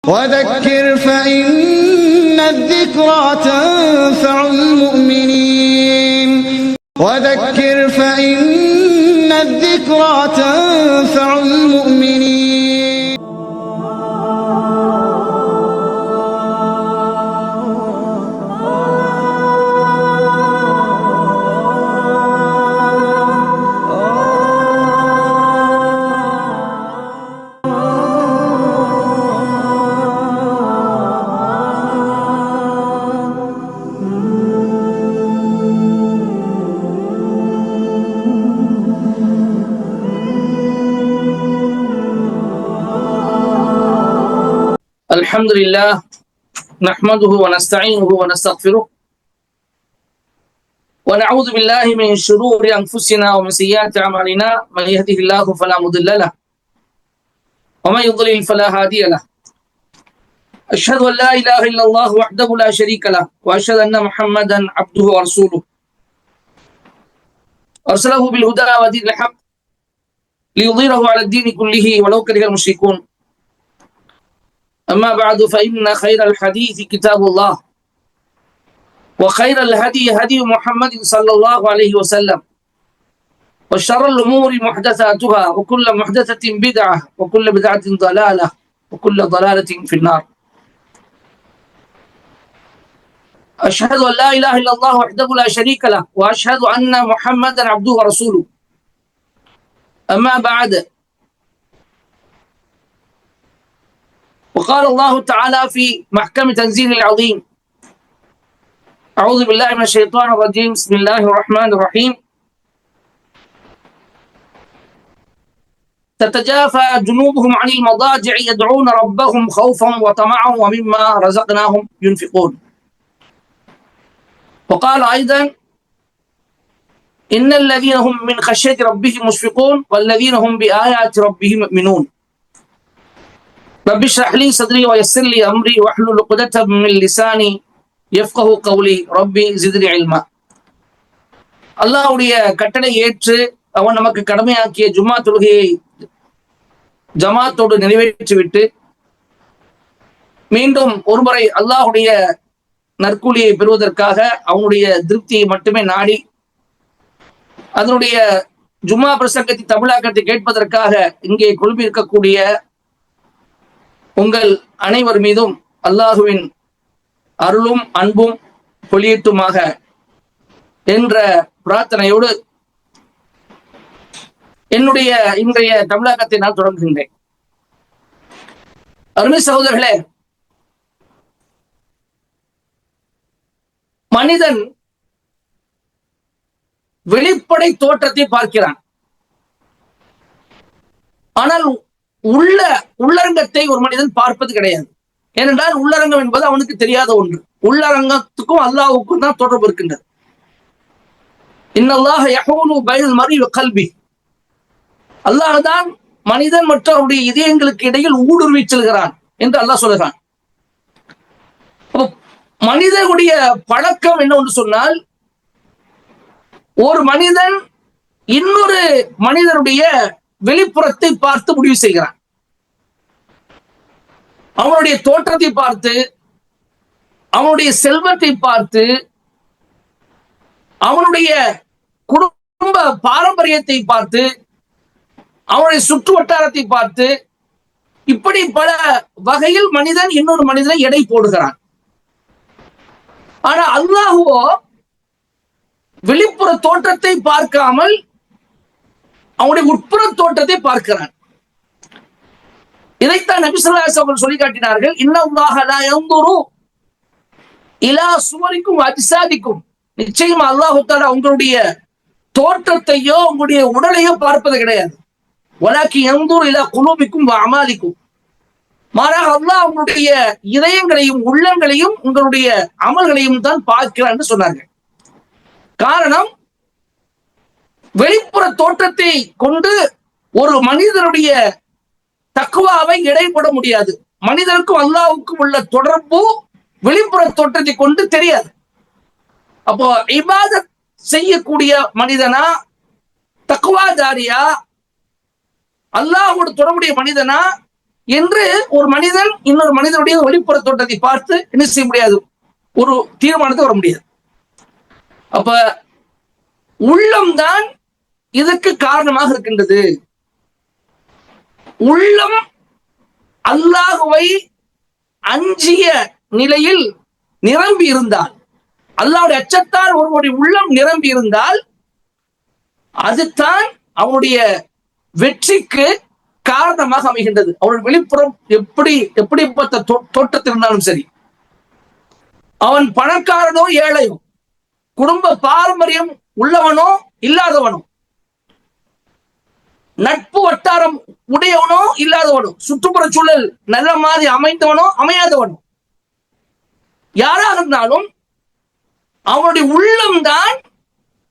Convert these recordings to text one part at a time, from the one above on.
وذكر فإن الذكرى تنفع المؤمنين وذكر فإن الذكرى تنفع المؤمنين. الحمد لله نحمده ونستعينه ونستغفره ونعوذ بالله من شرور أنفسنا ومن سيئات أعمالنا من يهده الله فلا مضل له ومن يضلل فلا هادي له. أشهد أن لا إله إلا الله وحده لا شريك له وأشهد أن محمدا عبده ورسوله أرسله بالهدى ودين الحق ليظهره على الدين كله ولو كره المشركون. أما بعد فإن خير الحديث كتاب الله وخير الهدي هدي محمد صلى الله عليه وسلم وشر الأمور محدثاتها وكل محدثة بدعة وكل بدعة ضلالة وكل ضلالة في النار. أشهد أن لا إله إلا الله وحده لا شريك له وأشهد أن محمدا عبده ورسوله. أما بعد، وقال الله تعالى في محكم تنزيل العظيم: أعوذ بالله من الشيطان الرجيم، بسم الله الرحمن الرحيم. تتجافى جنوبهم عن المضاجع يدعون ربهم خوفا وطمعا ومما رزقناهم ينفقون. وقال أيضا: إن الذين هم من خشية ربهم مشفقون والذين هم بآيات ربهم يؤمنون. رب اشرح لي صدري ويسر لي أمري واحلل عقدة من لساني يفقهوا قولي ربي زدني علما. அல்லாஹ்வுடைய கட்டளை ஏற்று அவன் நமக்கு கடமையாக்கிய ஜும்மா தொழுகையை ஜமாத்தோடு நிறைவேற்றிவிட்டு மீண்டும் ஒருமுறை அல்லாஹ்வுடைய நற்கூலியை பெறுவதற்காக அவனுடைய திருப்தியை மட்டுமே நாடி அதனுடைய ஜும்மா பிரசங்கத்தை தமிழாக்கத்தை கேட்பதற்காக இங்கே குழுமி இருக்கக்கூடிய உங்கள் அனைவர் மீதும் அல்லாஹுவின் அருளும் அன்பும் பொழியட்டுமாக என்ற பிரார்த்தனையோடு என்னுடைய இன்றைய தமிழகத்தை நான் தொடங்குகின்றேன். அருமை சகோதரர்களே, மனிதன் வெளிப்படை தோற்றத்தை பார்க்கிறான், ஆனால் உள்ளரங்கத்தை ஒரு மனிதன் பார்ப்பது கிடையாது. ஏனென்றால் உள்ளரங்கம் என்பது அவனுக்கு தெரியாத ஒன்று. உள்ளரங்கத்துக்கும் அல்லாஹ்வுக்கும் தான் தொடர்பு இருக்கின்றது. இன்னல்லாஹ யஹூலு பைனல் மர்இ வ கல்பி. அல்லாஹ் தான் மனிதன் மற்றும் அவருடைய இதயங்களுக்கு இடையில் ஊடுருவி செல்கிறான் என்று அல்லாஹ் சொல்கிறான். மனிதனுடைய பழக்கம் என்ன ஒன்று சொன்னால், ஒரு மனிதன் இன்னொரு மனிதனுடைய வெளிப்புறத்தை பார்த்து முடிவு செய்கிறான். அவனுடைய தோற்றத்தை பார்த்து, அவனுடைய செல்வத்தை பார்த்து, அவனுடைய குடும்ப பாரம்பரியத்தை பார்த்து, அவனுடைய சுற்று வட்டாரத்தை பார்த்து, இப்படி பல வகையில் மனிதன் இன்னொரு மனிதனை எடை போடுகிறான். ஆனா அல்லாஹ்வோ வெளிப்புற தோற்றத்தை பார்க்காமல் அவனுடைய உட்புற தோற்றத்தை பார்க்கிறான். இதைத்தான் நபி ஸல்லல்லாஹு அலைஹி வஸல்லம் சொல்லி காட்டினார்கள். இன்னல்லாஹ லா யன்துரு இலா சுவரிக்கும் அஜ்சாதிக்கும். நிச்சயமா அல்லாஹ் தஆலா உங்களுடைய தோற்றத்தையோ உங்களுடைய உடலையோ பார்ப்பது கிடையாது. வலாக்கி யன்துரு இலா குலூபிக்கும் வ அமாலிக்கும். மாறாக அல்லாஹ் உங்களுடைய இதயங்களையும் உள்ளங்களையும் உங்களுடைய அமல்களையும் தான் பார்க்கிறான் என்று சொன்னார்கள். காரணம், வெளிப்புற தோற்றத்தை கொண்டு ஒரு மனிதனுடைய தக்வாவை எடைபட முடியாது. மனிதனுக்கும் அல்லாஹ்வுக்கும் உள்ள தொடர்பு வெளிப்புற தோற்றத்தை கொண்டு தெரியாது. அப்போ இபாதத் செய்யக்கூடிய மனிதனா, தக்வாதாரியா, அல்லாஹ்வோடு தொடர்புடைய மனிதனா, என்று ஒரு மனிதன் இன்னொரு மனிதனுடைய வெளிப்புற தோற்றத்தை பார்த்து என்ன செய்ய முடியாது, ஒரு தீர்மானத்தை வர முடியாது. அப்ப உள்ளம்தான் இதற்கு காரணமாக இருக்கின்றது. உள்ளம் அல்லாஹ்வை அஞ்சிய நிலையில் நிரம்பி இருந்தால், அல்லாஹ்வுடைய அச்சத்தால் ஒருவருடைய உள்ளம் நிரம்பி இருந்தால், அதுதான் அவனுடைய வெற்றிக்கு காரணமாக அமைகின்றது. அவனுடைய வெளிப்புறம் எப்படிப்பட்ட தோற்றத்தில் இருந்தாலும் சரி, அவன் பணக்காரனோ ஏழையோ, குடும்ப பாரம்பரியம் உள்ளவனோ இல்லாதவனோ, நட்பு வட்டாரம் உடையவனோ இல்லாதவனோ, சுற்றுப்புற சூழல் நல்ல மாதிரி அமைந்தவனோ அமையாதவனோ, யாராக இருந்தாலும் அவனுடைய உள்ளம்தான்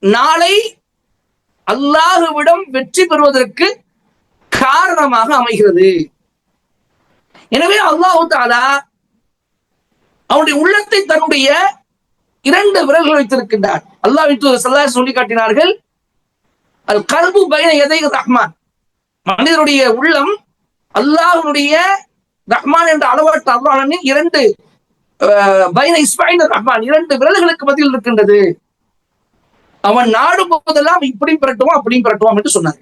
நாளை அல்லாஹ்விடம் வெற்றி பெறுவதற்கு காரணமாக அமைகிறது. எனவே அல்லாஹ் தஆலா அவனுடைய உள்ளத்தை தன்னுடைய 2 விரல்கள் வைத்திருக்கின்றார். அல்லாஹ்வின் தூதர் ஸல்லல்லாஹு அலைஹி சொல்லி காட்டினார்கள், அல் கல்பு பைன யதை ரஹ்மான், மனிதனுடைய உள்ளம் அல்லாஹ்வுடைய ரஹ்மான் என்ற அளவற்ற அல்லாஹ்வின் 2 பைன இஸ்பைன் ரஹ்மான், 2 விரல்களுக்கு மத்தியில் இருக்கின்றது. அவன் நாடும் போதெல்லாம் இப்படியும் பெறட்டுவான் அப்படியும் பெறட்டுவான் என்று சொன்னார்.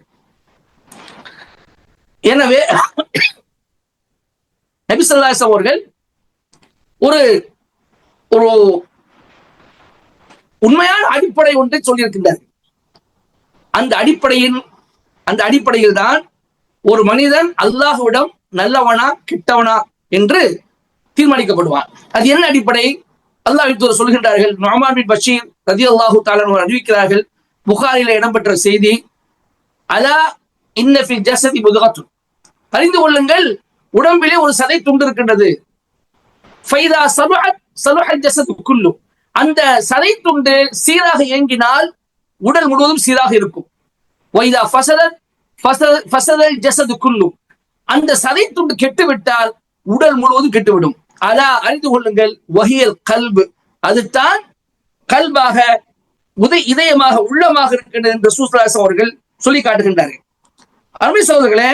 எனவே நபி ஸல்லல்லாஹு அலைஹி அவர்கள் ஒரு ஒரு உண்மையான அடிப்படை ஒன்றை சொல்லியிருக்கின்றார். அந்த அடிப்படையில் தான் ஒரு மனிதன் அல்லாஹ்விடம் நல்லவனா கெட்டவனா என்று தீர்மானிக்கப்படுவான். அது என்ன அடிப்படை? அல்லாஹ்வின் தூதர் சொல்கின்றார்கள், நுஅமான் பின் பஷீர் ரலியல்லாஹு தஆலா அன்ஹு அறிவிக்கிறார்கள், புகாரில இடம்பெற்ற செய்தி, அலா இன்ன ஃபில் ஜஸதி முத்கத்துன், அறிந்து கொள்ளுங்கள் உடம்பிலே ஒரு சதை துண்டு இருக்கின்றது. ஃபைதா ஸலுஹத் ஸலுஹல் ஜஸது குல்லு, அந்த சதை துண்டு சீராக இயங்கினால் உடல் முழுவதும் சீராக இருக்கும். வைதா ஃபஸதத் ஃபஸதல் ஜஸது குல்லு, அந்த சதை துண்டு கெட்டுவிட்டால் உடல் முழுவதும் கெட்டுவிடும். அலா அறிந்து கொள்ளுங்கள், வஹியல் கல்பு, அதுதான் கல்பாக இதயமாக உள்ளமாக இருக்கின்றது என்று ரசூலுல்லாஹி ஸல்லல்லாஹு அலைஹி அவர்கள் சொல்லி காட்டுகின்றார்கள். அருமை சகோதரர்களே,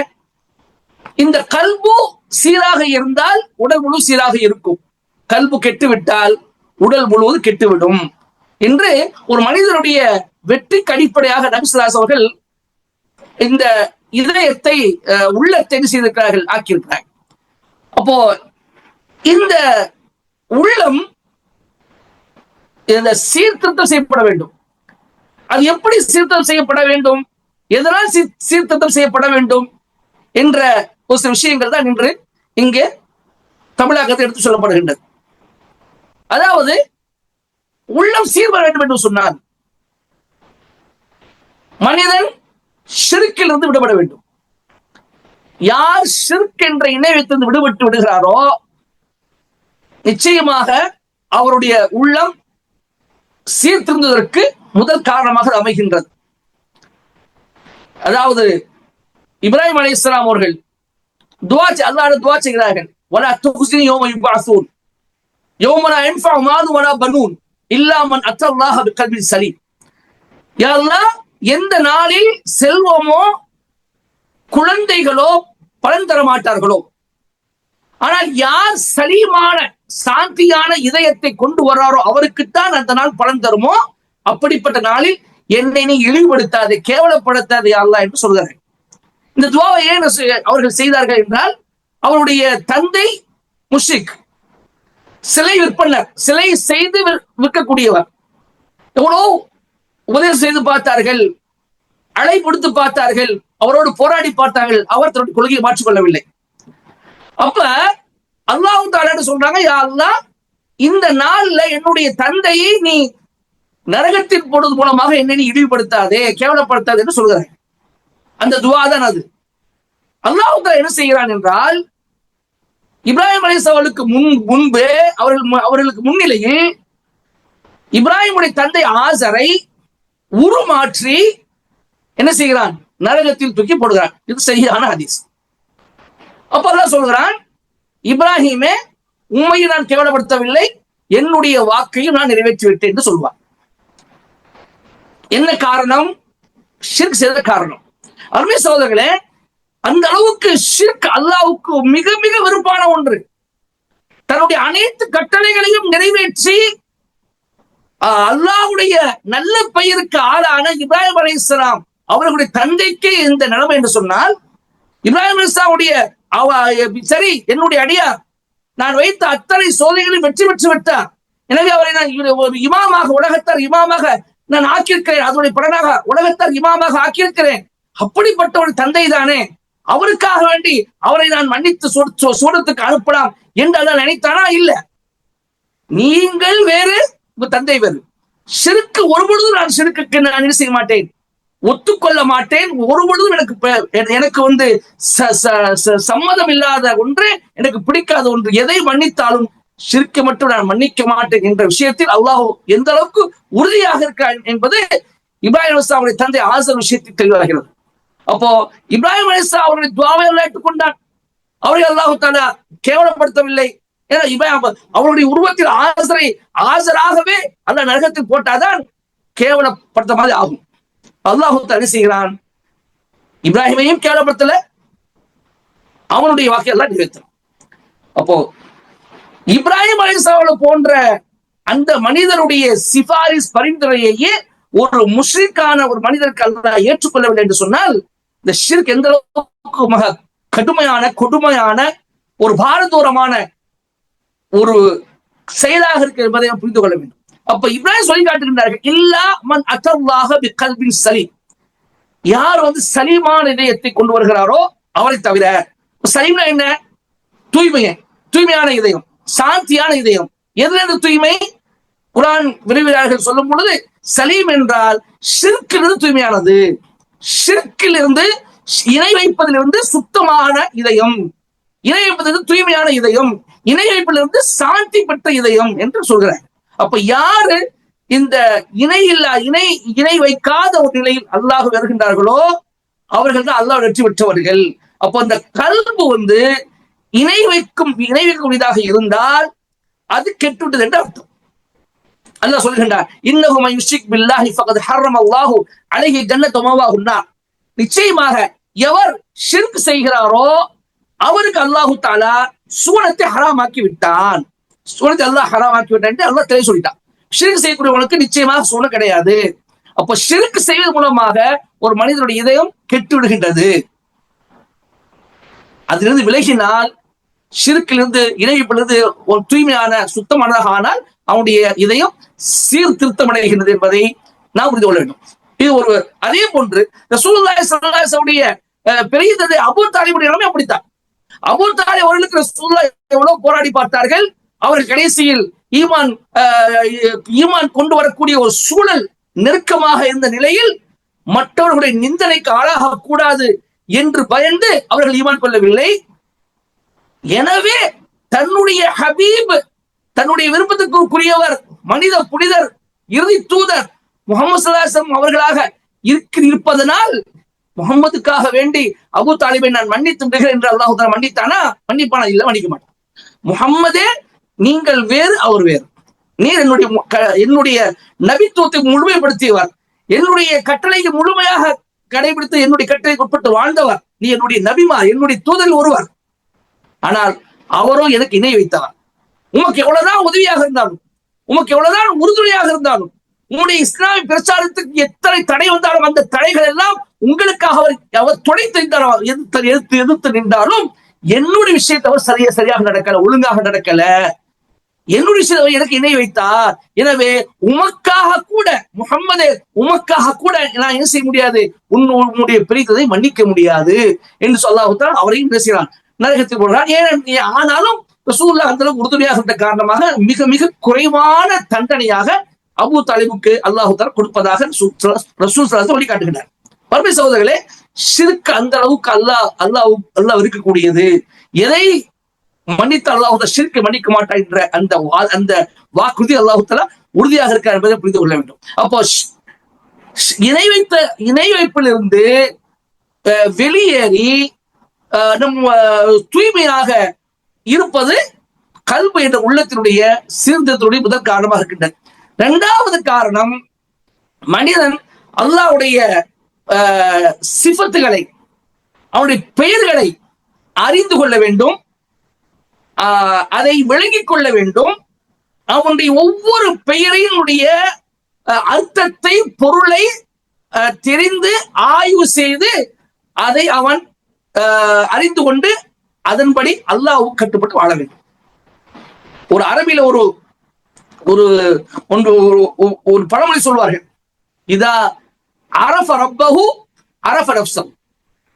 இந்த கல்பு சீராக இருந்தால் உடல் முழு சீராக இருக்கும், கல்பு கெட்டுவிட்டால் உடல் முழுவதும் கெட்டுவிடும் என்று ஒரு மனிதனுடைய வெற்றிக்கு அடிப்படையாக நபி ஸல்லல்லாஹு அலைஹி அவர்கள் இந்த இதயத்தை உள்ளத்தை செய்திருக்கிறார்கள், ஆக்கியிருக்கிறார்கள். அப்போ இந்த உள்ளம் சீர்திருத்தம் செய்யப்பட வேண்டும். அது எப்படி சீர்திருத்தம் செய்யப்பட வேண்டும், எதனால் சீர்திருத்தம் செய்யப்பட வேண்டும் என்ற ஒரு சில விஷயங்கள் தான் இன்று இங்கே தமிழகத்தில் எடுத்து சொல்லப்படுகின்றது. அதாவது உள்ளம் சீர்வர வேண்டும் என்று சொன்னால் மனிதன் ஷிர்க்கில் இருந்து விடுபட வேண்டும். யார் ஷிர்க் என்ற இணை வைத்து விடுபட்டு விடுகிறாரோ நிச்சயமாக அவருடைய உள்ளம் சீர்திருந்துவதற்கு முதல் காரணமாக அமைகின்றது. அதாவது இப்ராஹிம் அலைஹிஸ்ஸலாம் அவர்கள் அல்லாஹ்விடம் துஆ செய்கிறார்கள், வலா துக்ஸினி யௌம யுபஅஸூன் யௌம லா யன்ஃபஉ மாலு வலா பனூன் இல்லா மன் அத்தல்லாஹ பிகல்பின் சலீம். யா அல்லாஹ், எந்த நாளில் செல்வமோ குழந்தைகளோ பலன் தர மாட்டார்களோ, ஆனால் யார் சலீமான சாந்தியான இதயத்தை கொண்டு வர்றாரோ அவருக்குத்தான் அந்த நாள் பலன் தருமோ, அப்படிப்பட்ட நாளில் என்னை நீ இழிவுபடுத்தாது, கேவலப்படுத்தாது யா அல்லாஹ் என்று சொல்கிறார்கள். இந்த துஆவை ஏன் அவர்கள் செய்தார்கள் என்றால், அவருடைய தந்தை முஷ்ரிக், சிலை விற்பனர், சிலை செய்து விற்கக்கூடியவர். எவ்வளவு உபதேசம் செய்து பார்த்தார்கள், அழை கொடுத்து பார்த்தார்கள், அவரோடு போராடி பார்த்தார்கள், அவர் தன்னுடைய கொள்கையை மாற்றிக்கொள்ளவில்லை. அப்ப அல்லாஹ் தஆலா சொல்றாங்க, யா அல்லாஹ், இந்த நாள்ல என்னுடைய தந்தையை நீ நரகத்தில் போடுவது மூலமாக என்னை நீ இழிவுபடுத்தாதே, கேவலப்படுத்தாதே என்று சொல்கிறார். அந்த துஆ தான் அது. அல்லாஹ் தஆலா என்ன செய்கிறான் என்றால், இப்ராஹிம் அலைஹிஸ்ஸலாமுக்கு முன்பு அவர்களுக்கு முன்னிலையில் இப்ராஹிமுடைய தந்தை ஆசரை உருமாற்றி என்ன செய்கிறான், நரகத்தில் தூக்கி போடுகிறான். இது சரியான ஹதீஸ். அப்ப அல்லாஹ் சொல்கிறான், இப்ராஹிமே, உண்மையை நான் கேவலப்படுத்தவில்லை, என்னுடைய வாக்கையும் நான் நிறைவேற்றி விட்டேன் என்று சொல்வார். என்ன காரணம்? ஷிர்க் செய்த காரணம். அருமை சகோதரர்களே, அந்த அளவுக்கு ஷிர்க் அல்லாஹ்வுக்கு மிக மிக வெறுப்பான ஒன்று. தன்னுடைய அனைத்து கட்டளைகளையும் நிறைவேற்றி அல்லாஹ்வுடைய நல்ல பெயருக்கு ஆளான இப்ராஹிம் அலைஹிஸ்ஸலாம் அவர்களுடைய தந்தைக்கு இந்த நிலைமை என்று சொன்னால், இப்ராஹிம் அலைஹிஸ்ஸலாமுடைய சரி என்னுடைய அடியார் நான் வைத்த அத்தனை சோதனைகளையும் வெற்றி பெற்று விட்டார், எனவே அவரை நான் ஒரு இமாமாக உலகத்தார் இமாமாக நான் ஆக்கியிருக்கிறேன், அதனுடைய பலனாக உலகத்தார் இமாமாக ஆக்கியிருக்கிறேன், அப்படிப்பட்ட ஒரு தந்தை தானே, அவருக்காக வேண்டி அவரை நான் மன்னித்து சூடத்துக்கு அனுப்பலாம் என்று அதான் நினைத்தானா? இல்ல, நீங்கள் வேறு உங்க தந்தை வேறு. ஷிர்க் ஒருபொழுதும் நான் ஷிர்க்குக்கு நான் என்ன செய்ய மாட்டேன், ஒத்துக்கொள்ள மாட்டேன். ஒருபொழுதும் எனக்கு சம்மதம் இல்லாத ஒன்று, எனக்கு பிடிக்காத ஒன்று, எதை மன்னித்தாலும் ஷிர்க்கை மட்டும் நான் மன்னிக்க மாட்டேன் என்ற விஷயத்தில் அல்லாஹ் எந்த அளவுக்கு உறுதியாக இருக்கிறார் என்பது இப்ராஹிம் அலைஹிஸ்ஸலாமுடைய தந்தை ஆசர் விஷயத்தில் தெளிவாகிறது. அப்போ இப்ராஹிம் அலைஹிஸ்ஸலாம் அவருடைய துஆவை அல்லாஹ் ஏற்றுக்கொண்டார். அவரை அல்லாஹ் தஆலா கேவலப்படுத்தவில்லை. ஏன்னா அவருடைய உருவத்தில் ஆசராகவே அல்லாஹ் நரகத்தில் போட்டாதான் கேவலப்படுத்த மாதிரி ஆகும். அல்லாஹ் தஆலா செய்கிறான், இப்ராஹிமையும் கேவலப்படுத்தல, அவனுடைய வாக்கை எல்லாம் நிறைவேற்றணும். அப்போ இப்ராஹிம் அலைஹிஸ்ஸலாம் போன்ற அந்த மனிதருடைய சிபாரிஸ் பரிந்துரையையே ஒரு முஷ்ரிக்கான ஒரு மனிதருக்கு அல்லாஹ் ஏற்றுக்கொள்ளவில்லை என்று சொன்னால், இந்த ஷிர்க் எந்த அளவுக்கு மிக கொடுமையான ஒரு பாரதூரமான ஒரு செயலாக இருக்கு என்பதை புரிந்து கொள்ள வேண்டும். அப்ப இப்ராஹிம் சொல்லி காட்டுகின்றார்கள், இல்லா மன் அத்தல்லாஹ பிகல்பின் சலீம், யார் சலீமான இதயத்தை கொண்டு வருகிறாரோ அவரை தவிர. சலீம்னா என்ன? தூய்மையான இதயம், சாந்தியான இதயம். எதிலிருந்து தூய்மை? குர்ஆன் விரிவுரையாளர்கள் சொல்லும் பொழுது சலீம் என்றால் ஷிர்க்கிலிருந்து தூய்மையானது, ஷிர்க்கிலிருந்து இணை வைப்பதிலிருந்து சுத்தமான இதயம், இணை வைப்பதிலிருந்து தூய்மையான இதயம், இணை வைப்பிலிருந்து சாந்தி பெற்ற இதயம் என்று சொல்கிறார். அப்ப யாரு இந்த இணை வைக்காத ஒரு நிலையில் அல்லாஹ் வருகின்றார்களோ அவர்கள் தான் அல்லாஹ் வெற்றி பெற்றவர்கள். அப்போ அந்த கல்பு இணை வைக்கக்கூடியதாக இருந்தால் அது கெட்டுவிட்டது என்று அர்த்தம். அல்லாஹ் சொல்கின்றார், இன்னஹு மன் யுஷ்ரிக் பில்லாஹி ஃபகத் ஹர்ரமல்லாஹு அலைஹி ஜன்னத மஅவாஹு ன்னார், நிச்சயமாக எவர் ஷிர்க் செய்கிறாரோ அவருக்கு அல்லாஹ் தஆலா சுவனத்தை ஹராமாக்கி விட்டான். சுவனத்தை அல்லாஹ் ஹராமாக்கி விட்டான் என்று அல்லாஹ் தெளிவாக சொல்லிட்டான். ஷிர்க் செய்யக்கூடியவனுக்கு நிச்சயமாக சுவனம் கிடையாது. அப்போ ஷிர்க் செய்வது மூலமாக ஒரு மனிதனுடைய இதயம் கெட்டு விடுகின்றது. அதிலிருந்து விலகினால், ஷிர்க்கிலிருந்து இணைப்பிலிருந்து ஒரு தூய்மையான சுத்தமானதாக ஆனால் அவனுடைய இதயம் சீர்திருத்தம் அடைகின்றது என்பதை நாம் புரிந்து கொள்ள வேண்டும். இது ஒரு அதே போன்று ரசூலுல்லாஹி ஸல்லல்லாஹு அலைஹி வஸல்லம் பெரிய தந்தை அபூ தாலிபுடைய நிலைமை அப்படித்தான். அபூ தாலிப் அவர்களுக்கு ரசூலுல்லாஹ் எவ்வளவு போராடி பார்த்தார்கள். அவர்கள் கடைசியில் ஈமான் கொண்டு வரக்கூடிய ஒரு சூழல் நெருக்கமாக இருந்த நிலையில் மற்றவர்களுடைய நிந்தனைக்கு ஆளாக கூடாது என்று பயந்து அவர்கள் ஈமான் கொள்ளவில்லை. எனவே தன்னுடைய ஹபீப், தன்னுடைய விருப்பத்துக்குரியவர், மனித புனிதர், இறுதி தூதர் முஹம்மது ஸல்லல்லாஹு அலைஹி வஸல்லம் அவர்களாக இருப்பதனால் முகம்மதுக்காக வேண்டி அபூ தாலிபை நான் மன்னித்து விடுகிறேன் என்று அல்லாஹ் தஆலா மன்னித்தானா? மன்னிப்பானா? இல்ல, மன்னிக்க மாட்டான். முஹம்மதே நீங்கள் வேறு, அவர் வேறு. நீர் என்னுடைய நபித்துவத்தை முழுமைப்படுத்தியவர், என்னுடைய கட்டளைக்கு முழுமையாக கடைபிடித்து என்னுடைய கட்டளைக்கு உட்பட்டு வாழ்ந்தவர், நீ என்னுடைய நபிமா, என்னுடைய தூதரில் ஒருவர். ஆனால் அவரோ எனக்கு இணை வைத்தவர். உமக்கு எவ்வளவுதான் உதவியாக இருந்தாலும், உமக்கு எவ்வளவுதான் உறுதுணையாக இருந்தாலும், உங்களுடைய இஸ்லாமிய பிரச்சாரத்துக்கு எத்தனை தடை வந்தாலும் அந்த தடைகள் எல்லாம் உங்களுக்காக அவர் துடைத்து எதிர்த்து நின்றாலும் என்னுடைய விஷயத்தை அவர் சரியாக நடக்கல, ஒழுங்காக நடக்கல, என்னுடைய விஷயத்தை எனக்கு இணை வைத்தார். எனவே உமக்காக கூட, முஹம்மதே உமக்காக கூட நான் என்ன செய்ய முடியாது, உன்னுடைய பிரித்ததை மன்னிக்க முடியாது என்று சொல்லாவிட்டால் அவரையும் பேசுகிறான், நரகத்தில் போடுறான். ஆனாலும் ரசூலுல்லாஹ் அந்த அளவுக்கு உறுதுணையாக இருந்த காரணமாக மிக மிக குறைவான தண்டனையாக அபூ தாலிபுக்கு அல்லாஹ் தஆலா கொடுப்பதாக ரசூல் ஸல்லல்லாஹு அலைஹி வஸல்லம் காட்டுகிறார். பரம சகோதரர்களே, ஷிர்க் அந்த அளவுக்கு அல்லாஹ் இருக்கக்கூடியது. எதை மன்னித்து அல்லாஹ் ஷிர்க்கை மன்னிக்க மாட்டான் என்ற அந்த வாக்குறுதி அல்லாஹ் தஆலா உறுதியாக இருக்கார் என்பதை புரிந்து கொள்ள வேண்டும். அப்போ இணை வைப்பிலிருந்து வெளியேறி நம் தூய்மையாக இருப்பது கல்பு என்ற உள்ளத்தினுடைய சீர்திருத்தத்துடைய முதல் காரணமாக இருக்கின்றன. இரண்டாவது காரணம், மனிதன் அல்லாஹ்வுடைய சிஃபத்துகளை, அவனுடைய பெயர்களை அறிந்து கொள்ள வேண்டும், அதை விளங்கிக் கொள்ள வேண்டும். அவனுடைய ஒவ்வொரு பெயரினுடைய அர்த்தத்தை, பொருளை தெரிந்து ஆய்வு செய்து அதை அவன் அறிந்து கொண்டு அதன்படி அல்லாஹ்வுக்கு கட்டுப்பட்டு வாழ வேண்டும். ஒரு அரபில ஒரு ஒரு ஒரு பழமொழி சொல்வார்கள், இதா அரஃப ரப்பஹு அரஃப நஃப்ஸஹு.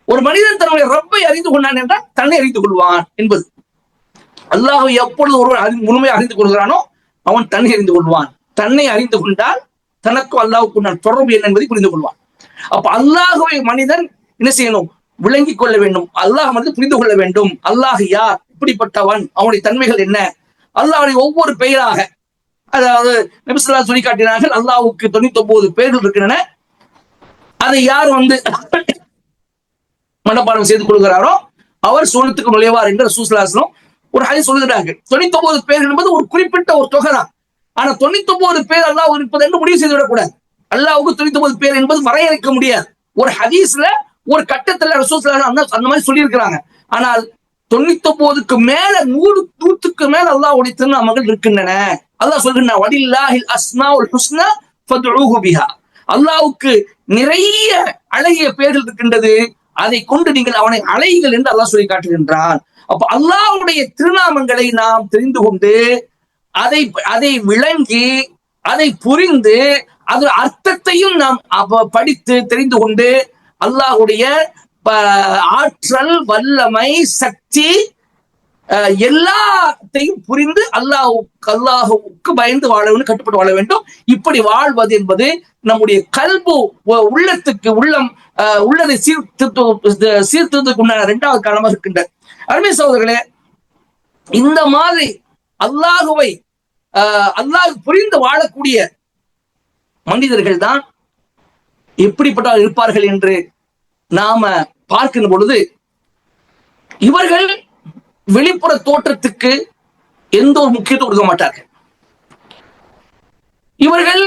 ஒரு மனிதன் தன்னுடைய ரப்பை அறிந்து கொண்டான் என்றால் தன்னை அறிந்து கொள்வான் என்பது. அல்லாஹ்வை எப்பொழுது ஒருவன் முழுமையாக அறிந்து கொள்கிறானோ அவன் தன்னை அறிந்து கொள்வான். தன்னை அறிந்து கொண்டால் தனக்கும் அல்லாஹ்வுக்கும் தொடர்பு என்ன என்பதை புரிந்து கொள்வான். அப்ப அல்லாஹ்வை மனிதன் என்ன செய்யணும்? விளங்கிக் கொள்ள வேண்டும். அல்லாஹ் வந்து புரிந்து கொள்ள வேண்டும். அல்லாஹ் யார், இப்படிப்பட்டவன், அவனுடைய தன்மைகள் என்ன, அல்லாஹ்வுடைய ஒவ்வொரு பெயராக, அதாவது நபி ஸல்லல்லாஹு அலைஹி வஸல்லம் சொல்லி காட்டினார்கள், அல்லாஹ்வுக்கு 99 பெயர்கள் இருக்கின்றன. அதை யார் வந்து மனப்பாடம் செய்து கொள்கிறாரோ அவர் சுவனத்துக்கு நுழைவார் என்று ரசூலுல்லாஹி ஸல்லல்லாஹு அலைஹி வஸல்லம் ஒரு ஹதீஸ் சொல்கிறார்கள். 99 பேர் என்பது ஒரு குறிப்பிட்ட ஒரு தொகை தான். ஆனா 99 பேர் அல்லாஹ் இருப்பது என்று முடிவு செய்து விடக்கூடாது. அல்லாஹ்வுக்கு 99 பேர் என்பது வரையறுக்க முடியாது. ஒரு ஹதீஸ்ல ஒரு கட்டத்துல ரசூலுல்லாஹி ஸல்லல்லாஹு அலைஹி வஸல்லம் அந்த மாதிரி சொல்லி இருக்கிறாங்க. ஆனால் 99க்கு மேல 100க்கு மேல அல்லாஹ்வுடைய திருநாமங்கள் இருக்கின்றன. அல்லாஹ் சொல்கிறான், வலில்லாஹில் அஸ்மாஉல் ஹுஸ்னா ஃபத்ஊஹு பிஹா. அல்லாஹ்வுக்கு நிறைய அழகிய பெயர்கள் இருக்கின்றது, அதை கொண்டு நீங்கள் அவனை அழையுங்கள் என்று அல்லாஹ் சொல்லி காட்டுகின்றான். அப்ப அல்லாஹ்வுடைய திருநாமங்களை நாம் தெரிந்து கொண்டு அதை விளங்கி அதை புரிந்து அது அர்த்தத்தையும் நாம் படித்து தெரிந்து கொண்டு அல்லாஹ்வுடைய ஆற்றல், வல்லமை, சக்தி எல்லாத்தையும் புரிந்து அல்லாஹ்வுக்கு பயந்து வாழ வேண்டும், கட்டுப்பட்டு வாழ வேண்டும். இப்படி வாழ்வது என்பது நம்முடைய கல்பு உள்ளத்துக்கு உள்ளதை சீர்திருத்தத்துக்கு உண்டான 2வது காரணமாக இருக்கின்ற அருமை சகோதரர்களே. இந்த மாதிரி அல்லாஹ் புரிந்து வாழக்கூடிய மனிதர்கள் தான் எப்படிப்பட்ட இருப்பார்கள் என்று நாம பார்க்கின்ற பொழுது, இவர்கள் வெளிப்புற தோற்றத்துக்கு எந்த ஒரு முக்கியத்துவம் கொடுக்க மாட்டார்கள். இவர்கள்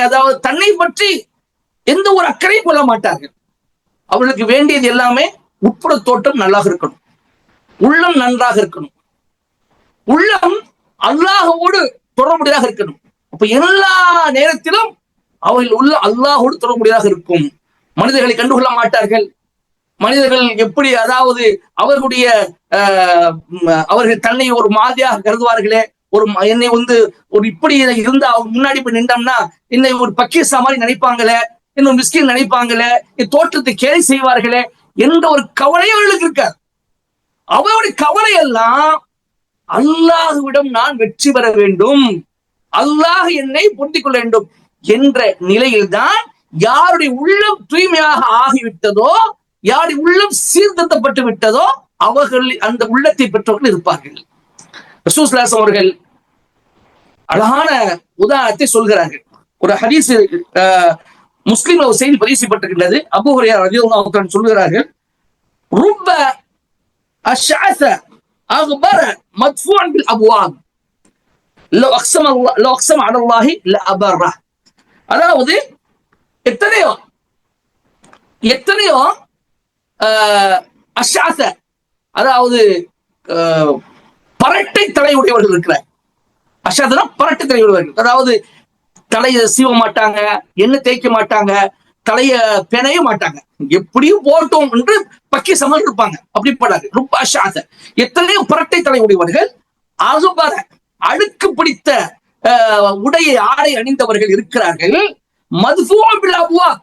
அதாவது தன்னை பற்றி எந்த ஒரு அக்கறையும் கொள்ள மாட்டார்கள். அவர்களுக்கு வேண்டியது எல்லாமே உட்புற தோற்றம் நல்லாக இருக்கணும், உள்ளம் நன்றாக இருக்கணும், உள்ளம் அல்லாஹ்வோடு தொடர்புடையதாக இருக்கணும். அப்ப எல்லா நேரத்திலும் அவர்கள் உள்ள அல்லாஹ்வோடு தொடர்புடையதாக இருக்கும். மனிதர்களை கண்டுகொள்ள மாட்டார்கள். மனிதர்கள் எப்படி, அதாவது அவர்கள் தன்னை ஒரு மாதிரியாக கருதுவார்களே, என்னை வந்து ஒரு இப்படி இருந்தா அவங்க முன்னாடி போய் நின்றோம்னா என்னை ஒரு பக்கீசா மாதிரி நினைப்பாங்களே, இன்னும் மிஸ்கின் நினைப்பாங்களே, என் தோற்றத்தை கேலி செய்வார்களே என்ற ஒரு கவலை அவர்களுக்கு இருக்காது. அவருடைய கவலை எல்லாம் அல்லாஹ்விடம் நான் வெற்றி பெற வேண்டும், அல்லாஹ் என்னை பொருந்திக் கொள்ள வேண்டும் என்ற நிலையில்தான் யாருடைய உள்ளம் தூய்மையாக ஆகிவிட்டதோ, யாருடைய உள்ளம் சீர்திருத்தப்பட்டு விட்டதோ அவர்கள் அந்த உள்ளத்தை பெற்றவர்கள் இருப்பார்கள். ரசூலுல்லாஹி ஸல்லல்லாஹு அலைஹி வஸல்லம் அவர்கள் அழகான உதாரணத்தை சொல்கிறார்கள். ஒரு ஹதீஸ் முஸ்லிம்ல ஒரு செய்தி பதிவு செய்யப்பட்டிருக்கின்றது. அபூ ஹுரைரா ரலியல்லாஹு அன்ஹு சொல்கிறார்கள், ருப்ப அஷ்அஸ அக்பர மத்ஃபூஅன் பில் அப்வாப் லவ் அக்ஸம அலல்லாஹி லஅபர. அதாவது எத்தனையோ அஷ்அஸ, அதாவது பரட்டை தலையுடையவர்கள் இருக்கிறார். அஷ்அஸனா பரட்டை தலையுடையவர்கள், அதாவது தலையை சீவ மாட்டாங்க, எண்ணெய் தேய்க்க மாட்டாங்க, தலைய பெனைய மாட்டாங்க, எப்படியும் போட்டோம் என்று பக்கி சமல் இருப்பாங்க. அப்படிப்படாது ரொம்ப அஷ்அஸ. எத்தனையோ பரட்டை தலையுடையவர்கள், அகுபர அழுக்கு பிடித்த ஆடை அணிந்தவர்கள் இருக்கிறார்கள். மத்ஃபூஅன் பில் அப்வாப்,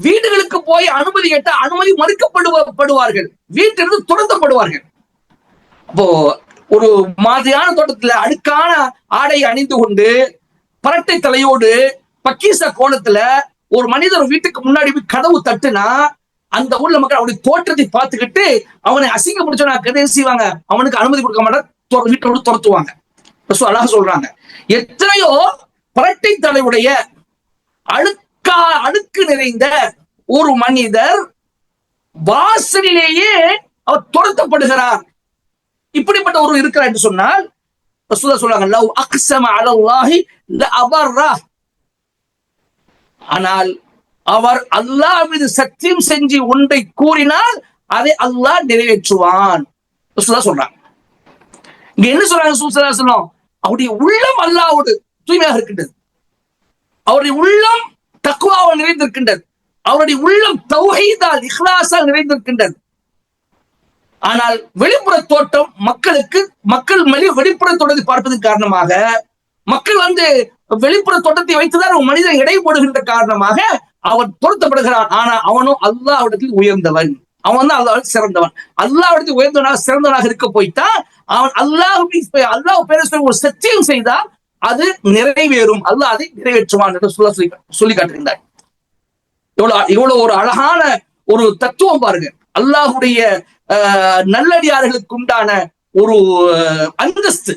வீடுகளுக்கு போய் அனுமதி கேட்ட அனுமதி மறுக்கப்படுவார்கள், வீட்டிலிருந்து துரத்தப்படுவார்கள். அப்போ ஒரு மாதிரியான தோட்டத்துல அழுக்கான ஆடை அணிந்து கொண்டு பரட்டை தலையோடு பக்கீச கோலத்துல ஒரு மனிதர் வீட்டுக்கு முன்னாடி போய் கதவு தட்டுனா அந்த ஊர்ல மக்கள் அவருடைய தோற்றத்தை பார்த்துக்கிட்டு அவனை அசிங்கப்படுச்சோன்னா கதை செய்வாங்க, அவனுக்கு அனுமதி கொடுக்க மாட்டாங்க, வீட்டோடு துரத்துவாங்க. அழகா சொல்றாங்க, எத்தனையோ பரட்டை தலையுடைய அழுக்கு நிறைந்த ஒரு மனிதர் வாசலிலேயே அவர் துரத்தப்படுகிறார். இப்படிப்பட்ட ஒரு இருக்கிறார் என்று சொன்னால் ரசூலுல்லாஹ் சொல்றாங்க, லவ் அக்ஸம அலல்லாஹி லஅபர்ர. ஆனால் அவர் அல்லாஹ் மீது சத்தியம் செஞ்சு ஒன்றை கூறினால் அதை அல்லாஹ் நிறைவேற்றுவான் சொல்றாங்க. இங்க என்ன சொல்றாங்க? சொல்லும் அவருடைய உள்ளம் அல்லாஹ்வோடு தூய்மையாக இருக்கின்றது, அவருடைய உள்ளம் தக்வாவால் நிறைந்திருக்கின்றது, அவருடைய உள்ளம் தௌஹீதால் இஹ்லாஸால் நிறைந்திருக்கின்றது. ஆனால் வெளிப்புற தோட்டம் மக்கள் வெளிப்புற தோட்டத்தை பார்ப்பதன் காரணமாக மக்கள் வெளிப்புற தோட்டத்தை வைத்துதான் ஒரு மனிதன் எடை போடுகின்ற காரணமாக அவன் பொருத்தப்படுகிறான். ஆனா அவனும் அல்லாஹ்விடத்தில் உயர்ந்தவன், அவன் தான் அல்லாஹ் சிறந்தவன். அல்லாஹ்விடத்தில் உயர்ந்தவனாக சிறந்தவனாக இருக்க போய்த்தான் அவன் அல்லாஹ் பேரை சொல்லி ஒரு சத்தியம் செய்தால் அது நிறைவேறும், அல்லாஹ் அதை நிறைவேற்றுவான் என்று சொல்லி காட்டுகின்றார். இவ்வளவு ஒரு அழகான ஒரு தத்துவம் பாருங்க. அல்லாஹுடைய நல்லடியார்களுக்கு உண்டான ஒரு அந்தஸ்து.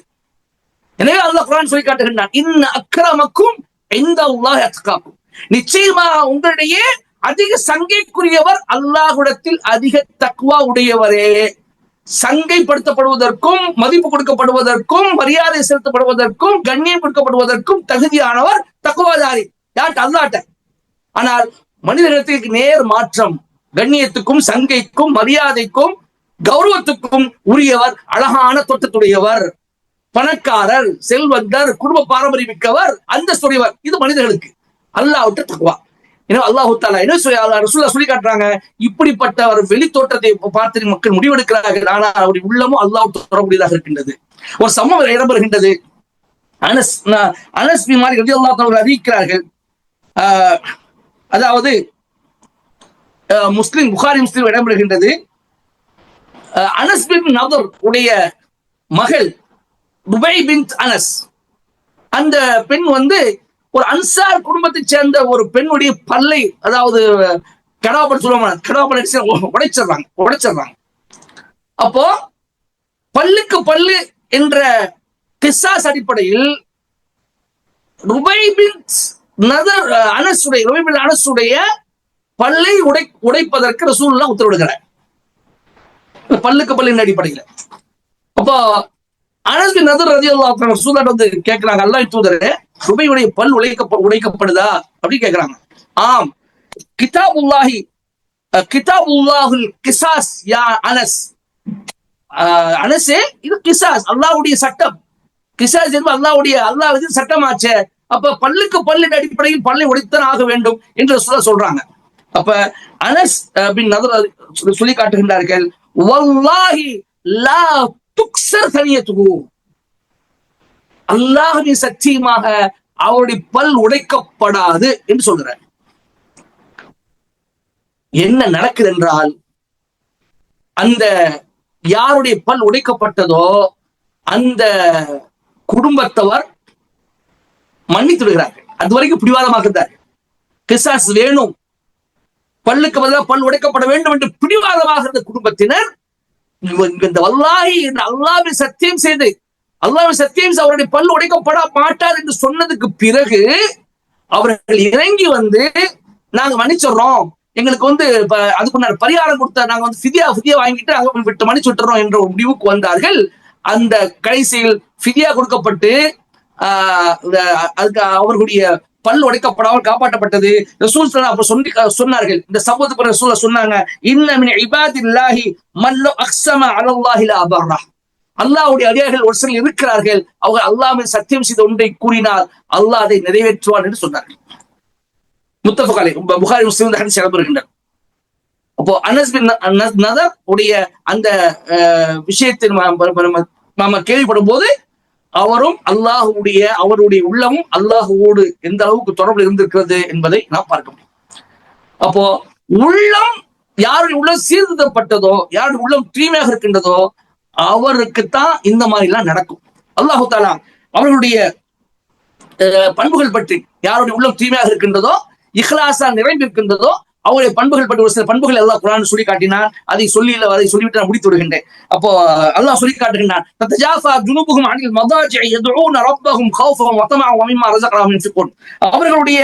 எனவே அல்லாஹ் குர்ஆன் சொல்லி காட்டுகின்றான், இன்ன அக்ரமக்கும் இன்தல்லாஹி அத்காக்கும், நிச்சயமா உங்களிடையே அதிக சங்கைக்குரியவர் அல்லாஹ்விடத்தில் அதிக தக்வா உடையவரே. சங்கைப்படுத்தப்படுவதற்கும் மதிப்பு கொடுக்கப்படுவதற்கும் மரியாதை செலுத்தப்படுவதற்கும் கண்ணியம் கொடுக்கப்படுவதற்கும் தகுதியானவர் தக்வாதாரி, யார்ட்ட? அல்லாஹ்ட்ட. ஆனால் மனிதர்களுக்கு நேர் மாற்றம், கண்ணியத்துக்கும் சங்கைக்கும் மரியாதைக்கும் கௌரவத்துக்கும் உரியவர் அழகான தோற்றத்துடையவர், பணக்காரர், செல்வந்தர், குடும்ப பாரம்பரியம் மிக்கவர், அந்தஸ்துடையவர். இது மனிதர்களுக்கு. அல்லாஹ்விட்ட தக்வா. அல்லாஹு தஆலா என்ன ரசூலுல்லாஹ் சொல்லி காட்டுறாங்க, இப்படிப்பட்ட ஒரு வெளி தோற்றத்தை பார்த்து மக்கள் முடிவெடுக்கிறார்கள், ஆனால் அவருடைய உள்ளமும் அல்லாஹ்வுக்கு தொடர்புடையதாக இருக்கின்றது. ஒரு சம்பவம் இடம்பெறுகின்றது. அனஸ் பின் மாலிக் ரலியல்லாஹு தஆலா அறிவிக்கிறார்கள், அதாவது புகாரி முஸ்லிம் இடம்பெறுகின்றது. அனஸ் பின் நதர் உடைய மகள் ருபை பின்த் அனஸ், அந்த பெண் ஒரு அன்சார் குடும்பத்தை சேர்ந்த ஒரு பெண்ணுடைய பல்லை, அதாவது உடைச்சிடுறாங்க. அப்போ பல்லுக்கு பல்லு என்ற கிஸ்ஸாஸ் அடிப்படையில் ருபை பின்த் நதர் அனசுடைய பல்லை உடைப்பதற்கு ரசூலுல்லாஹ் உத்தரவிடுகிறார், பல்லுக்கு பல்லின் அடிப்படையில். அப்போ அனஸ் பின் நதர் ரலியல்லாஹு அன்ஹு ரசூலுல்லாஹ் கேட்கிறாங்க, அல்லாஹ் தூதரே, ருபையுடைய பல் உடைக்கப்படுதா அப்படி கேட்கிறாங்க. ஆம், கிதாபுல்லாஹுல் கிசாஸ் யா அனஸ், அனஸே இது கிசாஸ், அல்லாஹ்வுடைய சட்டம். கிசாஸ் என்பது அல்லாஹ்வுடைய சட்டமாச்சே. அப்ப பல்லுக்கு பல்லின் அடிப்படையில் பல்லை உடைத்தான் ஆக வேண்டும் என்று சொல்றாங்க. அப்ப அனஸ் பின் நதர் சொல்லி காட்டுகின்றார்கள், வல்லாஹி லா துக்ஸர் தனியத்துஹு, அல்லாஹ்வின் சத்தியமாக அவருடைய பல் உடைக்கப்படாது என்று சொல்கிறார். என்ன நடக்குது என்றால், அந்த யாருடைய பல் உடைக்கப்பட்டதோ அந்த குடும்பத்தவர் மன்னித்து விடுகிறார்கள். அது வரைக்கும் பிடிவாதமாக இருந்தார்கள். கிசாஸ் வேணும், பல்லுக்கு பதிலாக பல் உடைக்கப்பட வேண்டும் என்று பிடிவாதமாக இருந்த குடும்பத்தினர் இந்த வல்லாஹி அல்லாஹ்வை சத்தியம் செய்து அவருடைய பல் உடைக்கப்பட மாட்டார் என்று சொன்னதுக்கு பிறகு அவர்கள் இறங்கி நாங்க மன்னிச்சிடறோம், எங்களுக்கு அதுக்கு பரிகாரம் கொடுத்த நாங்க ஃபிதியா வாங்கிட்டு அங்க விட்டு மன்னிச்சு விட்டுறோம் என்ற ஒரு முடிவுக்கு வந்தார்கள். அந்த கடைசியில் ஃபிதியா கொடுக்கப்பட்டு அதுக்கு அவர்களுடைய பல் உடைக்கப்படாமல் காப்பாற்றப்பட்டது. ரசூல் சொன்னார்கள், இந்த சம்பவத்துக்கு ரசூல் சொன்னாங்க, இன்ன மின் இபாதில்லாஹி மல்லு அக்ஸம அலல்லாஹி லா அபர்ரா, அல்லாஹ்வுடைய அடியார்கள் ஒரு சிலர் இருக்கிறார்கள், அவங்க அல்லாஹ் மீது சத்தியம் செய்த ஒன்றை கூறினால் அல்லாஹ் அதை நிறைவேற்றுவான் என்று சொன்னார்கள். முத்தஃபக் அலைஹ், புகாரி முஸ்லிம் ஹதீஸ் இடம்பெறுகின்றன. அப்போ அனஸ் பின் நதர் உடைய அந்த விஷயத்தை நாம கேள்விப்படும் போது அவரும் அவருடைய உள்ளமும் அல்லாஹுவோடு எந்த அளவுக்கு தொடர்பு இருந்திருக்கிறது என்பதை நாம் பார்க்க முடியும். அப்போ உள்ளம் யாருடைய உள்ளம் சீர்திருத்தப்பட்டதோ, யாருடைய உள்ளம் தூய்மையாக இருக்கின்றதோ அவருக்குத்தான் இந்த மாதிரி எல்லாம் நடக்கும். அல்லாஹு தஆலா அவர்களுடைய பண்புகள் பற்றி, யாருடைய உள்ளம் தூய்மையாக இருக்கின்றதோ, இஹ்லாஸா நிறைந்திருக்கின்றதோ, அவருடைய பண்புகள் பற்றி ஒரு சில பண்புகள் அல்லாஹ் குர்ஆன் சொல்லி காட்டினான். அதை சொல்லிவிட்டு நான் முடித்து விடுகின்றேன். அப்போ அல்லாஹ் சொல்லி காட்டுகின்றான், ததஜாஃபா ஜுனூபுஹும் அனில் மதாஜிஇ யதுஊன ரப்பஹும் கௌஃபன் வ தமஅன் வ மிம்மா ரஸக்னாஹும் யுன்ஃபிகூன், அவர்களுடைய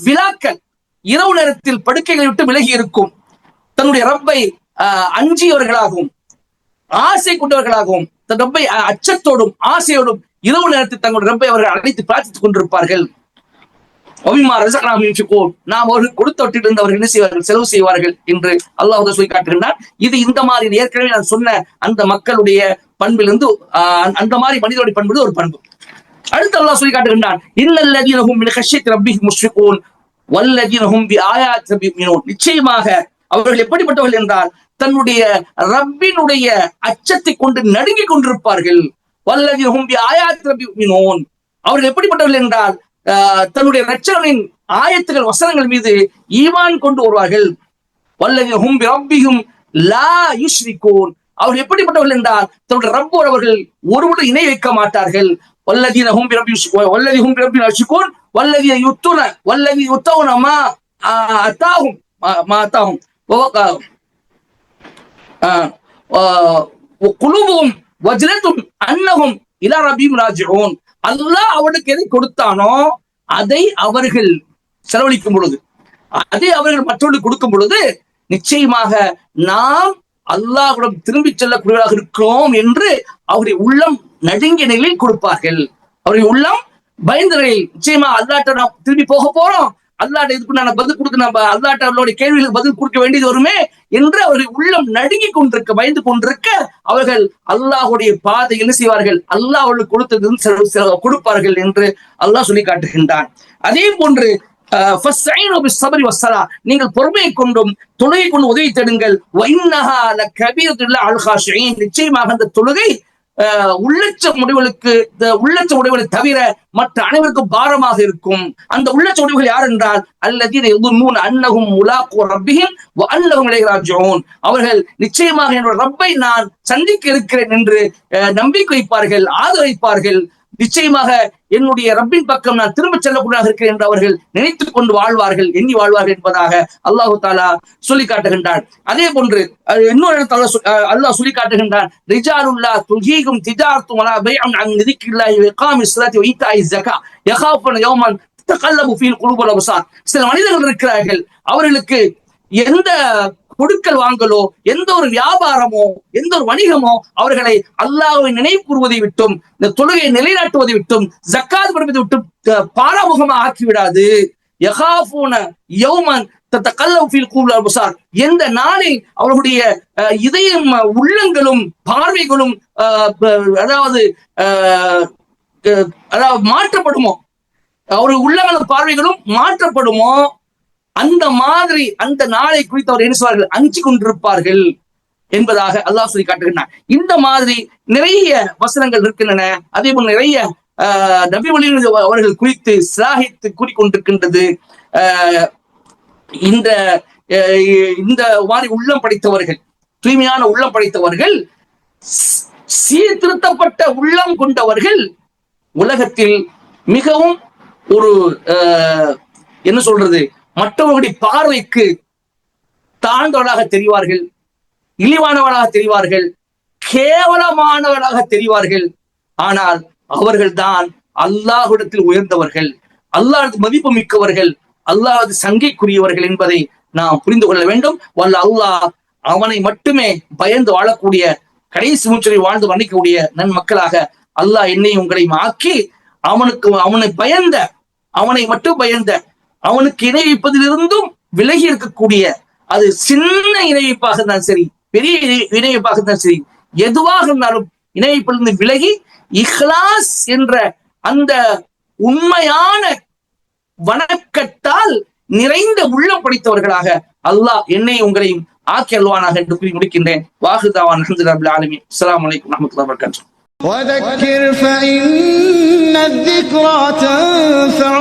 விலாக்கள் இரவு நேரத்தில் படுக்கைகளை விட்டு விலகி இருக்கும், தன்னுடைய ரப்பை அஞ்சியவர்களாகவும் ஆசை கொண்டவர்களாகவும், தன் ரப்பை அச்சத்தோடும் ஆசையோடும் இரவு நேரத்தில் தங்களுடைய ரப்பை அவர்கள் அழைத்து பிரார்த்தித்துக் கொண்டிருப்பார்கள். நாம் அவர்கள் கொடுத்தவற்றிலிருந்து அவர்கள் என்ன செய்வார்கள், செலவு செய்வார்கள் என்று அல்லாஹ் சொல்லி காட்டுகின்றார். இது இந்த மாதிரி ஏற்கனவே நான் சொன்ன அந்த மக்களுடைய பண்பிலிருந்து அந்த மாதிரி மனிதனுடைய பண்பு ஒரு பண்பு. அடுத்து அல்லாஹ் சொல்லி காட்டுகின்றான், இன்னல்லதீன ஹும் மின் கஷ்யத்தி ரப்பிஹிம் முஷ்ஃபிகூன் வல்லதீன ஹும் பிஆயாத்தி ரப்பிஹிம் யுமினூன். நிச்சயமாக அவர்கள் எப்படிப்பட்டவர்கள் என்றால் தன்னுடைய ரப்பினுடைய அச்சத்தை கொண்டு நடுங்கிக் கொண்டிருப்பார்கள். வல்லதீன ஹும் பிஆயாத்தி ரப்பிஹிம் யுமினூன். அவர்கள் எப்படிப்பட்டவர்கள் என்றால் தன்னுடைய இரட்சகனின் ஆயத்துகள் வசனங்கள் மீது ஈமான் கொண்டு வருவார்கள். வல்லதீன ஹும் பிரப்பிஹிம் லா யுஷ்ரிகூன். அவர்கள் எப்படிப்பட்டவர்கள் என்றால் தன்னுடைய ரப்போடு அவர்கள் ஒருவரும் இணை வைக்க மாட்டார்கள். வல்லதீன ஹும் பிரப்பிஹிம் யுஷ்ரிகூன் வல்லதீன யுத்தூன வல்லதீன யுத்தௌன மா அதாஹும் மா அதாஹும் குலூபுஹும் வஜ்லத்துன் அன்னஹும் இலா ரப்பிஹிம் ராஜிஊன். அல்லாஹ் அவனுக்கு எதை கொடுத்தானோ அதை அவர்கள் செலவழிக்கும் பொழுது, அதை அவர்கள் மற்றவர்களுக்கு கொடுக்கும் பொழுது நிச்சயமாக நாம் அல்லாஹ்விடம் திரும்பி செல்லக்கூடியவர்களாக இருக்கிறோம் என்று அவருடைய உள்ளம் நடுங்கிய நிலையில் கொடுப்பார்கள். அவருடைய உள்ளம் பயந்த நிலையில், நிச்சயமா அல்லாஹ்ட்ட நாம் திரும்பி போக போறோம், அல்லாஹ்ட்ட இதுக்கு நான் பதில் கொடுக்க, நம்ம அல்லாஹ்ட்ட அவர்களுடைய கேள்விகளுக்கு பதில் கொடுக்க வேண்டியது வருமே என்று அவர்கள் உள்ளம் நடுங்கி கொண்டிருக்க, பயந்து கொண்டிருக்க அவர்கள் அல்லாஹுடைய பாதை என்ன செய்வார்கள், அல்லாஹ் அவர்களுக்கு கொடுத்தது கொடுப்பார்கள் என்று அல்லாஹ் சொல்லி காட்டுகின்றான். அதே போன்று நீங்கள் பொறுமையை கொண்டும் தொழுகை கொண்டு உதவி தேடுங்கள். நிச்சயமாக அந்த தொழுகை உள்ளச்ச முடிவுகளை தவிர மற்ற அனைவருக்கும் பாரமாக இருக்கும். அந்த உள்ளச்ச முடிவுகள் யார் என்றால் அல்லதீன யظنون அன்னஹும் முலாக்கு ரப்பிஹிம் வ அன்னஹும் இலைஹி ராஜிஊன். அவர்கள் நிச்சயமாக என்னோட ரப்பை நான் சந்திக்க இருக்கிறேன் என்று நம்பிக்கை வைப்பார்கள், ஆதரவைப்பார்கள். நிச்சயமாக என்னுடைய ரப்பின் பக்கம் நான் திரும்ப செல்லக்கூடியதாக இருக்கிறேன் என்று அவர்கள் நினைத்துக் கொண்டு வாழ்வார்கள், எண்ணி வாழ்வார்கள் என்பதாக அல்லாஹு தாலா சொல்லி காட்டுகின்றான். அதே போன்று இன்னொரு அல்லாஹ் சொல்லி காட்டுகின்றான், ரிஜாலுல்லாஹ் துல்ஹீஹும் திஜாரத்தும் வலா பைஉன் அன் ذிக்ரில்லாஹி வ இகாமிஸ் ஸலாத்தி வ ஈதாஇஸ் ஸகா யகாஃபூன யௌமன் தகல்லபு ஃபீல் குலூபுல் அப்சார். சில மனிதர்கள் இருக்கிறார்கள், அவர்களுக்கு எந்த கொடுக்கல் வாங்கலோ, எந்த ஒரு வியாபாரமோ, எந்த ஒரு வணிகமோ அவர்களை அல்லாஹ்வை நினைவு கூறுவதை விட்டும், இந்த தொழுகையை நிலைநாட்டுவதை விட்டும், ஜக்காத் கொடுப்பதை விட்டும் பாராமுகமாக ஆக்கிவிடாது. யகாஃபூன யௌமன் தகல்லபு ஃபீல் குலூபுல் அப்சார். எந்த நாளில் அவர்களுடைய இதயம், உள்ளங்களும் பார்வைகளும் அதாவது மாற்றப்படுமோ, அவருடைய உள்ளங்களும் பார்வைகளும் மாற்றப்படுமோ, அந்த மாதிரி அந்த நாளை குறித்து அவர் என்ன சொல்வார்கள், அஞ்சு கொண்டிருப்பார்கள் என்பதாக அல்லாஹ் சொல்லி காட்டுகின்றான். இந்த மாதிரி நிறைய வசனங்கள் இருக்கின்றன. அதே போல் நிறைய நபி வழிகள் அவர்கள் குறித்து சிலாகித்து கூறிக்கொண்டிருக்கின்றது. இந்த இந்த மாதிரி உள்ளம் படைத்தவர்கள், தூய்மையான உள்ளம் படைத்தவர்கள், சீர்திருத்தப்பட்ட உள்ளம் கொண்டவர்கள் உலகத்தில் மிகவும் ஒரு என்ன சொல்றது, மற்றவர்களுடைய பார்வைக்கு தாழ்ந்தவர்களாக தெரிவார்கள், இழிவானவர்களாக தெரிவார்கள், கேவலமானவர்களாக தெரிவார்கள். ஆனால் அவர்கள் தான் அல்லாஹ்விடத்தில் உயர்ந்தவர்கள், அல்லாஹ் மதிப்பு மிக்கவர்கள், அல்லாஹ் சங்கைக்குரியவர்கள் என்பதை நாம் புரிந்து கொள்ள வேண்டும். வல்ல அல்லாஹ் அவனை மட்டுமே பயந்து வாழக்கூடிய, கடைசி மூச்சரை வாழ்ந்து வர்ணிக்கக்கூடிய நன்மக்களாக அல்லாஹ் என்னை உங்களை ஆக்கி அவனை பயந்த, அவனை மட்டும் பயந்த, அவனுக்கு இணை வைப்பதிலிருந்தும் விலகி இருக்கக்கூடிய, அது சின்ன இணை வைப்பாக இருந்தாலும் சரி, பெரிய இணை வைப்பாக இருந்தாலும் சரி, எதுவாக இருந்தாலும் இணை வைப்பிலிருந்து விலகி இஹ்லாஸ் என்ற அந்த உண்மையான வணக்கத்தால் நிறைந்த உள்ளம் படைத்தவர்களாக அல்லாஹ் என்னை உங்களையும் ஆக்கி அல்வானாக என்று கூறி முடிக்கின்றேன். வாஹிதாவான் அல்ஹம்துலில்லாஹி ரப்பில் ஆலமீன். அஸ்ஸலாமு அலைக்கும் வரஹ்மத்துல்லாஹி வபரகாத்துஹு. وذكر فإن الذكرى تنفع